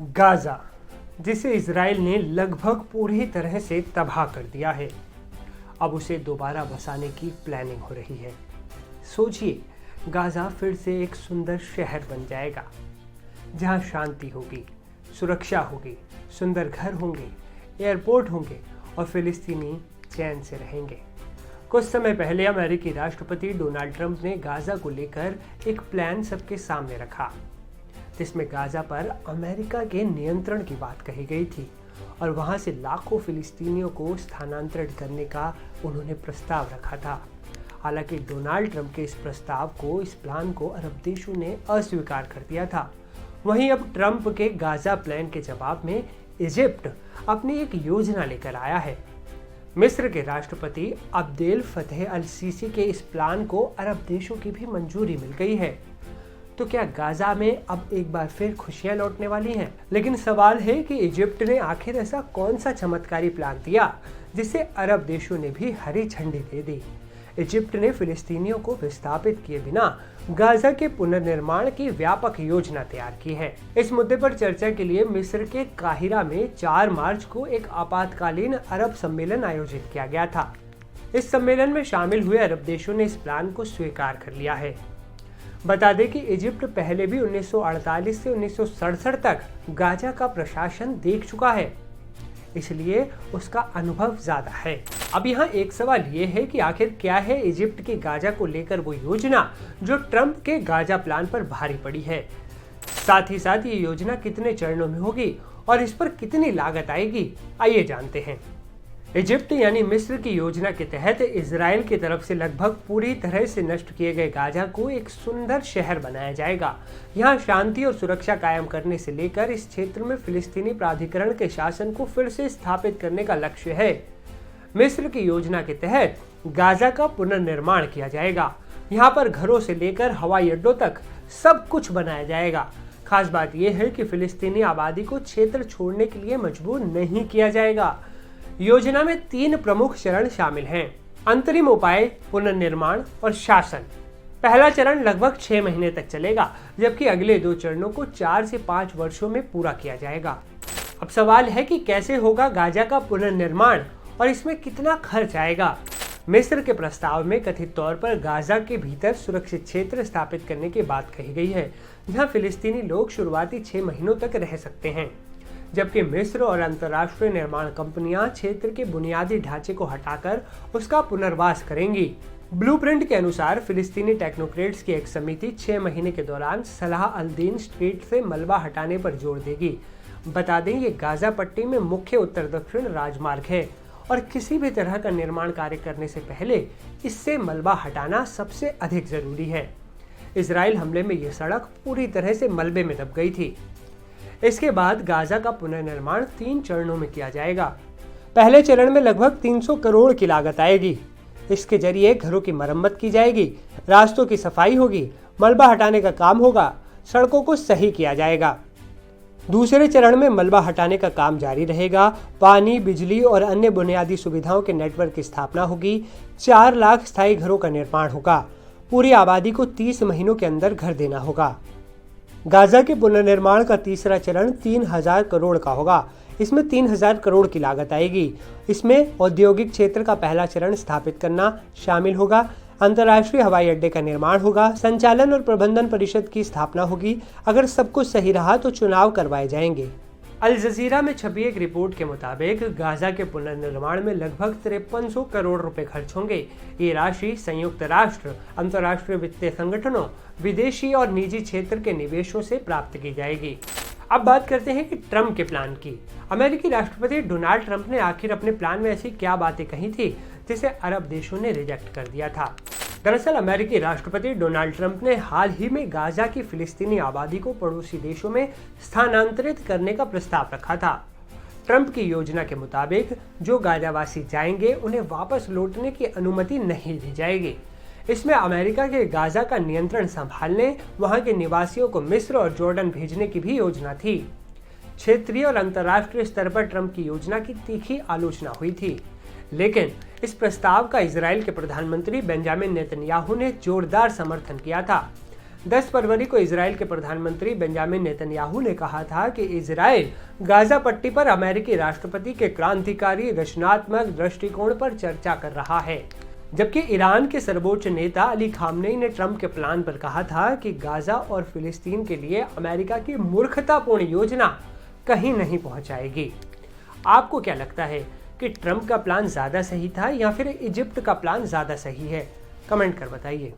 Gaza, जिसे Israel ने लगभग पूरी तरह से तबाह कर दिया है, अब उसे दोबारा बसाने की प्लानिंग हो रही है। सोचिए, गाजा फिर से एक सुंदर शहर बन जाएगा, जहां शांति होगी, सुरक्षा होगी, सुंदर घर होंगे, एयरपोर्ट होंगे और फिलिस्तीनी चैन से रहेंगे। कुछ समय पहले अमेरिकी राष्ट्रपति डोनाल्ड ट्रंप ने गाजा को लेकर एक प्लान सबके सामने रखा, जिसमें गाजा पर अमेरिका के नियंत्रण की बात कही गई थी और वहां से लाखों फिलिस्तीनियों को स्थानांतरित करने का उन्होंने प्रस्ताव रखा था। हालांकि डोनाल्ड ट्रंप के इस प्रस्ताव को, इस प्लान को अरब देशों ने अस्वीकार कर दिया था। वहीं अब ट्रंप के गाजा प्लान के जवाब में इजिप्ट अपनी एक योजना लेकर आया है। मिस्र के राष्ट्रपति अब्देल फतेह अल सीसी के इस प्लान को अरब देशों की भी मंजूरी मिल गई है। तो क्या गाजा में अब एक बार फिर खुशियां लौटने वाली हैं? लेकिन सवाल है कि इजिप्ट ने आखिर ऐसा कौन सा चमत्कारी प्लान दिया जिसे अरब देशों ने भी हरी झंडी दे दी। इजिप्ट ने फिलिस्तीनियों को विस्थापित किए बिना गाजा के पुनर्निर्माण की व्यापक योजना तैयार की है। इस मुद्दे पर चर्चा के लिए मिस्र के काहिरा में 4 मार्च को एक आपातकालीन अरब सम्मेलन आयोजित किया गया था। इस सम्मेलन में शामिल हुए अरब देशों ने इस प्लान को स्वीकार कर लिया है। बता दें कि इजिप्ट पहले भी 1948 से 1967 तक गाजा का प्रशासन देख चुका है, इसलिए उसका अनुभव ज्यादा है। अब यहाँ एक सवाल ये है कि आखिर क्या है इजिप्ट के गाजा को लेकर वो योजना जो ट्रंप के गाजा प्लान पर भारी पड़ी है। साथ ही साथ ये योजना कितने चरणों में होगी और इस पर कितनी लागत आएगी, आइए जानते हैं। इजिप्ट यानी मिस्र की योजना के तहत इजराइल की तरफ से लगभग पूरी तरह से नष्ट किए गए गाजा को एक सुंदर शहर बनाया जाएगा। यहाँ शांति और सुरक्षा कायम करने से लेकर इस क्षेत्र में फिलिस्तीनी प्राधिकरण के शासन को फिर से स्थापित करने का लक्ष्य है। मिस्र की योजना के तहत गाजा का पुनर्निर्माण किया जाएगा। यहाँ पर घरों से लेकर हवाई अड्डों तक सब कुछ बनाया जाएगा। खास बात यह है कि फिलिस्तीनी आबादी को क्षेत्र छोड़ने के लिए मजबूर नहीं किया जाएगा। योजना में 3 प्रमुख चरण शामिल हैं: अंतरिम उपाय, पुनर्निर्माण और शासन। पहला चरण लगभग 6 महीने तक चलेगा, जबकि अगले 2 चरणों को 4 से 5 वर्षों में पूरा किया जाएगा। अब सवाल है कि कैसे होगा गाजा का पुनर्निर्माण और इसमें कितना खर्च आएगा। मिस्र के प्रस्ताव में कथित तौर पर गाजा के भीतर सुरक्षित क्षेत्र स्थापित करने की बात कही गई है, जहां फिलिस्तीनी लोग शुरुआती 6 महीनों तक रह सकते हैं, जबकि मिस्र और अंतर्राष्ट्रीय निर्माण कंपनियां क्षेत्र के बुनियादी ढांचे को हटाकर उसका पुनर्वास करेंगी। ब्लूप्रिंट के अनुसार फिलिस्तीनी टेक्नोक्रेट्स की एक समिति 6 महीने के दौरान सलाह अल दीन स्ट्रीट से मलबा हटाने पर जोर देगी। बता दें, ये गाजा पट्टी में मुख्य उत्तर दक्षिण राजमार्ग है और किसी भी तरह का निर्माण कार्य करने से पहले इससे मलबा हटाना सबसे अधिक जरूरी है। इजराइल हमले में ये सड़क पूरी तरह से मलबे में दब गई थी। इसके बाद गाजा का पुनर्निर्माण 3 चरणों में किया जाएगा। पहले चरण में लगभग 300 करोड़ की लागत आएगी। इसके जरिए घरों की मरम्मत की जाएगी, रास्तों की सफाई होगी, मलबा हटाने का काम होगा, सड़कों को सही किया जाएगा। दूसरे चरण में मलबा हटाने का काम जारी रहेगा। पानी, बिजली और अन्य बुनियादी सुविधाओं के नेटवर्क की स्थापना होगी। 4 लाख स्थायी घरों का निर्माण होगा। पूरी आबादी को 30 महीनों के अंदर घर देना होगा। गाजा के पुनर्निर्माण का तीसरा चरण 3000 करोड़ का होगा। इसमें 3000 करोड़ की लागत आएगी। इसमें औद्योगिक क्षेत्र का पहला चरण स्थापित करना शामिल होगा। अंतर्राष्ट्रीय हवाई अड्डे का निर्माण होगा। संचालन और प्रबंधन परिषद की स्थापना होगी। अगर सब कुछ सही रहा तो चुनाव करवाए जाएंगे। अल जजीरा में छपी एक रिपोर्ट के मुताबिक गाजा के पुनर्निर्माण में लगभग 5300 करोड़ रुपए खर्च होंगे। ये राशि संयुक्त राष्ट्र, अंतर्राष्ट्रीय वित्तीय संगठनों, विदेशी और निजी क्षेत्र के निवेशों से प्राप्त की जाएगी। अब बात करते हैं कि ट्रंप के प्लान की। अमेरिकी राष्ट्रपति डोनाल्ड ट्रंप ने आखिर अपने प्लान में ऐसी क्या बातें कही थी जिसे अरब देशों ने रिजेक्ट कर दिया था। दरअसल अमेरिकी राष्ट्रपति डोनाल्ड ट्रंप ने हाल ही में गाजा की फिलिस्तीनी आबादी को पड़ोसी देशों में स्थानांतरित करने का प्रस्ताव रखा था। ट्रंप की योजना के मुताबिक जो गाजावासी जाएंगे उन्हें वापस लौटने की अनुमति नहीं दी जाएगी। इसमें अमेरिका के गाजा का नियंत्रण संभालने, वहां के निवासियों को मिस्र और जॉर्डन भेजने की भी योजना थी। क्षेत्रीय और अंतर्राष्ट्रीय स्तर पर ट्रंप की योजना की तीखी आलोचना हुई थी, लेकिन इस प्रस्ताव का इजराइल के प्रधानमंत्री बेंजामिन नेतन्याहू ने जोरदार समर्थन किया था। 10 फरवरी को इजराइल के प्रधानमंत्री बेंजामिन नेतन्याहू ने कहा था कि इजराइल गाजा पट्टी पर अमेरिकी राष्ट्रपति के क्रांतिकारी रचनात्मक दृष्टिकोण पर चर्चा कर रहा है, जबकि ईरान के सर्वोच्च नेता अली खामनेई ने ट्रंप के प्लान पर कहा था कि गाजा और फिलिस्तीन के लिए अमेरिका की मूर्खतापूर्ण योजना कहीं नहीं पहुंचाएगी। आपको क्या लगता है कि ट्रंप का प्लान ज्यादा सही था या फिर इजिप्ट का प्लान ज्यादा सही है? कमेंट कर बताइए।